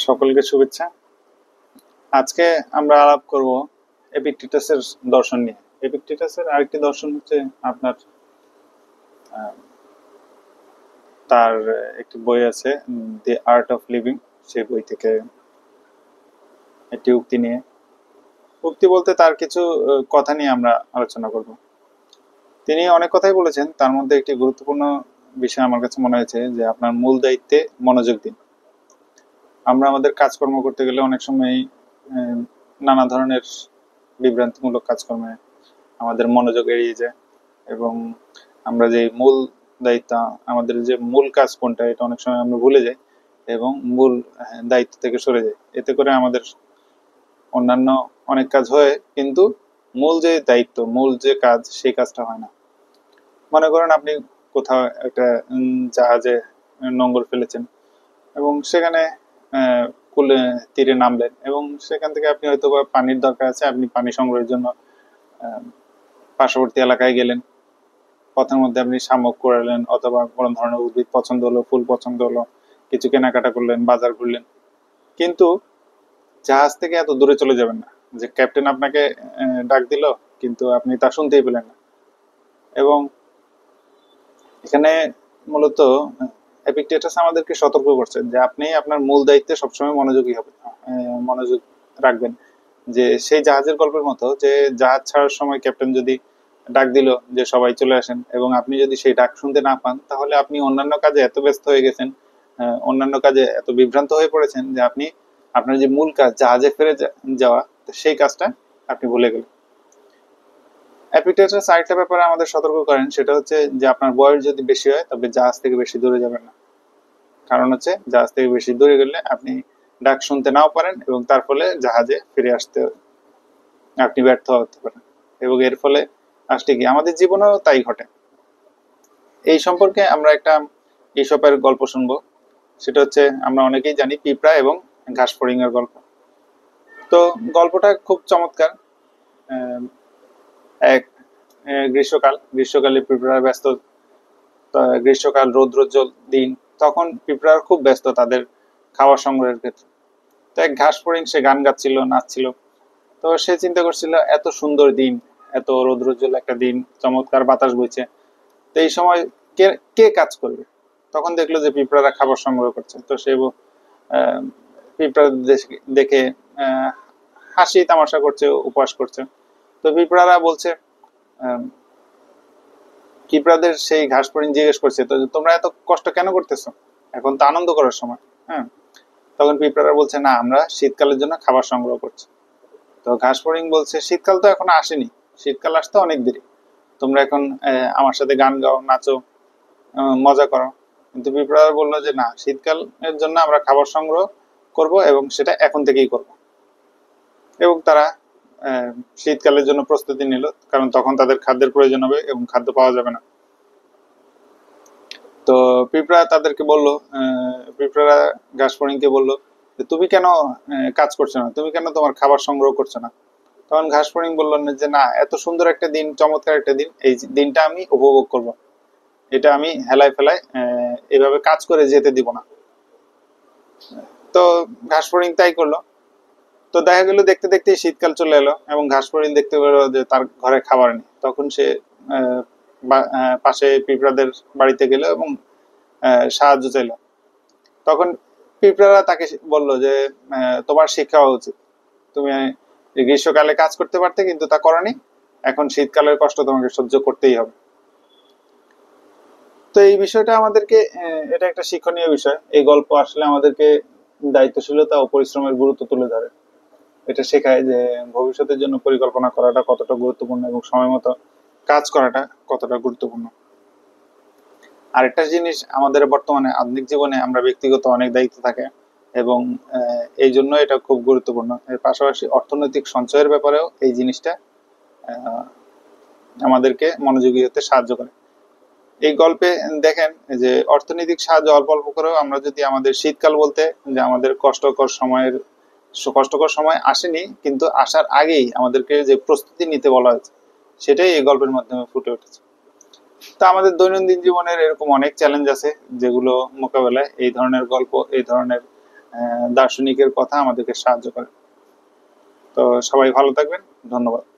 সকলকে শুভেচ্ছা। আজকে আমরা আলাপ করব এপিকটেটাসের দর্শন নিয়ে। এপিকটেটাসের আরেকটি দর্শন হচ্ছে আপনার আহ, তার একটি বই আছে, দি আর্ট অফ লিভিং। সেই বই থেকে একটি উক্তি নিয়ে, উক্তি বলতে তার কিছু কথা নিয়ে আমরা আলোচনা করব। তিনি অনেক কথাই বলেছেন, তার মধ্যে একটি গুরুত্বপূর্ণ বিষয় আমার কাছে মনে হয়েছে যে আপনার মূল দায়িত্বে মনোযোগ দিন। আমরা আমাদের কাজকর্ম করতে গেলে অনেক সময় নানা ধরনের বিভ্রান্তিমূলক কাজকর্মে আমাদের মনোযোগ এড়িয়ে যায় এবং আমরা যে মূল দায়িত্ব, আমাদের যে মূল কাজ কোনটা, এটা অনেক সময় আমরা ভুলে যাই এবং মূল দায়িত্ব থেকে সরে যাই। এতে করে আমাদের অন্যান্য অনেক কাজ হয়, কিন্তু মূল যে দায়িত্ব, মূল যে কাজ, সেই কাজটা হয় না। মনে করেন আপনি কোথাও একটা জাহাজে নোঙর ফেলেছেন এবং সেখানে কুলে তীরে নামলেন এবং সেখান থেকে আপনি হয়তো বা পানির দরকার আছে, আপনি পানি সংগ্রহের জন্য পার্শ্ববর্তী এলাকায় গেলেন। পথের মধ্যে আপনি শামুক কুড়ালেন অথবা কোনো ধরনের উদ্ভিদ পছন্দ হলো, ফুল পছন্দ হলো, কিছু কেনাকাটা করলেন, বাজার ঘুরলেন। কিন্তু জাহাজ থেকে এত দূরে চলে যাবেন না যে ক্যাপ্টেন আপনাকে ডাক দিল কিন্তু আপনি তা শুনতেই পেলেন না। এবং এখানে মূলত এপিকটেটাস আমাদেরকে সতর্ক করছে যে আপনি আপনার মূল দায়িত্বে সবসময় মনোযোগী হবে, মনোযোগ রাখবেন। যে সেই জাহাজের গল্পের মতো, যে জাহাজ ছাড়ার সময় ক্যাপ্টেন যদি ডাক দিল যে সবাই চলে আসেন এবং আপনি যদি সেই ডাক শুনতে না পান, তাহলে আপনি অন্যান্য কাজে এত ব্যস্ত হয়ে গেছেন, অন্যান্য কাজে এত বিভ্রান্ত হয়ে পড়েছেন যে আপনি আপনার যে মূল কাজ জাহাজে ফিরে যাওয়া, সেই কাজটা আপনি ভুলে গেলেন। এপিকটেটাস আরেকটা ব্যাপারে আমাদের সতর্ক করেন, সেটা হচ্ছে যে আপনার বয়স যদি বেশি হয় তবে জাহাজ থেকে বেশি দূরে যাবেন না। কারণ হচ্ছে জাহাজ থেকে বেশি দূরে গেলে আপনি ডাক শুনতে নাও পারেন এবং তার ফলে জাহাজে ফিরে আসতে আপনি ব্যর্থ হতে পারেন এবং এর ফলে আসলে কি আমাদের জীবনেও তাই ঘটে। এই সম্পর্কে আমরা একটা ঈশপের গল্প শুনবো। সেটা হচ্ছে, আমরা অনেকেই জানি পিঁপড়া এবং ঘাস ফড়িং এর গল্প। তো গল্পটা খুব চমৎকার। এক গ্রীষ্মকালে পিঁপড়ার ব্যস্ত, গ্রীষ্মকাল, রৌদ্রোজ্জ্বল দিন, তখন পিঁপড়ার খুব ব্যস্ত তাদের খাবার সংগ্রহের ক্ষেত্রে। তো এক ঘাস ফড়িং, সে গান গাচ্ছিল, নাচছিল। তো সে চিন্তা করছিল, এত সুন্দর দিন, এত রৌদ্রোজ্জ্বল একটা দিন, চমৎকার বাতাস বইছে, তো এই সময় কে কে কাজ করবে? তখন দেখলো যে পিঁপড়ারা খাবার সংগ্রহ করছে। তো সে পিঁপড়া দেখে আহ, হাসি তামাশা করছে, উপহাস করছে। তো পিঁপড়ারা বলছে, পিঁপড়াদের সেই ঘাস ফড়িং জিজ্ঞেস করছে, তো তোমরা এত কষ্ট কেন করতেছো? এখন তো আনন্দ করার সময়। হ্যাঁ, তখন পিঁপড়ারা বলছে, না, আমরা শীতকালের জন্য খাবার সংগ্রহ করছি। তো ঘাস ফড়িং বলছে, শীতকাল তো এখন আসেনি, শীতকাল আসতে অনেক দেরি, তোমরা এখন আমার সাথে গান গাও, নাচো, মজা করো। কিন্তু পিঁপড়া বললো যে না, শীতকালের জন্য আমরা খাবার সংগ্রহ করব এবং সেটা এখন থেকেই করব। এবং তারা আহ, শীতকালের জন্য প্রস্তুতি নিল, কারণ তখন তাদের খাদ্যের প্রয়োজন হবে এবং খাদ্য পাওয়া যাবে না। তো পিঁপড়া তাদেরকে বলল, পিঁপড়ারা ঘাস ফড়িংকে বললো যে তুমি কেন কাজ করছো না, তুমি কেন তোমার খাবার সংগ্রহ করছো না? তখন ঘাস ফড়িং বললেন যে না, এত সুন্দর একটা দিন, চমৎকার একটা দিন, এই দিনটা আমি উপভোগ করব, এটা আমি হেলায় ফেলায় এভাবে কাজ করে যেতে দিব না। তো ঘাস ফড়িং তাই করলো। তো দেখা গেল দেখতে দেখতে শীতকাল চলে এলো এবং ঘাস ফড়িং দেখতে পেলো যে তার ঘরে খাবার নেই। তখন সে পাশে পিঁপড়াদের বাড়িতে গেল এবং সাহায্য চাইলো। তখন পিঁপড়ারা তাকে বলল যে তোমার শিক্ষা হওয়া উচিত, তুমি গ্রীষ্মকালে কাজ করতে পারতে কিন্তু তা করনি, এখন শীতকালের কষ্ট তোমাকে সহ্য করতেই হবে। তো এই বিষয়টা আমাদেরকে, এটা একটা শিক্ষণীয় বিষয়। এই গল্প আসলে আমাদেরকে দায়িত্বশীলতা ও পরিশ্রমের গুরুত্ব তুলে ধরে। এটা শেখায় যে ভবিষ্যতের জন্য পরিকল্পনা করাটা কতটা গুরুত্বপূর্ণ এবং সময় মতো কাজ করাটা কতটা গুরুত্বপূর্ণ। আরেকটা জিনিস, আমাদের বর্তমানে আধুনিক জীবনে আমরা ব্যক্তিগত অনেক দায়িত্ব থাকে এবং এই জন্য এটা খুব গুরুত্বপূর্ণ। এর পাশাপাশি অর্থনৈতিক সঞ্চয়ের ব্যাপারেও এই জিনিসটা আহ, আমাদেরকে মনোযোগী হতে সাহায্য করে। এই গল্পে দেখেন যে অর্থনৈতিক সাহায্য অল্প অল্প করেও আমরা যদি আমাদের শীতকাল বলতে, যে আমাদের কষ্টকর সময় আসেনি কিন্তু আসার আগেই আমাদেরকে যে প্রস্তুতি নিতে বলা হয়েছে, সেটাই এই গল্পের মাধ্যমে ফুটে উঠেছে। তো আমাদের দৈনন্দিন জীবনের এরকম অনেক চ্যালেঞ্জ আছে যেগুলো মোকাবেলায় এই ধরনের গল্প, এই ধরনের দার্শনিকের কথা আমাদেরকে সাহায্য করে। তো সবাই ভালো থাকবেন, ধন্যবাদ।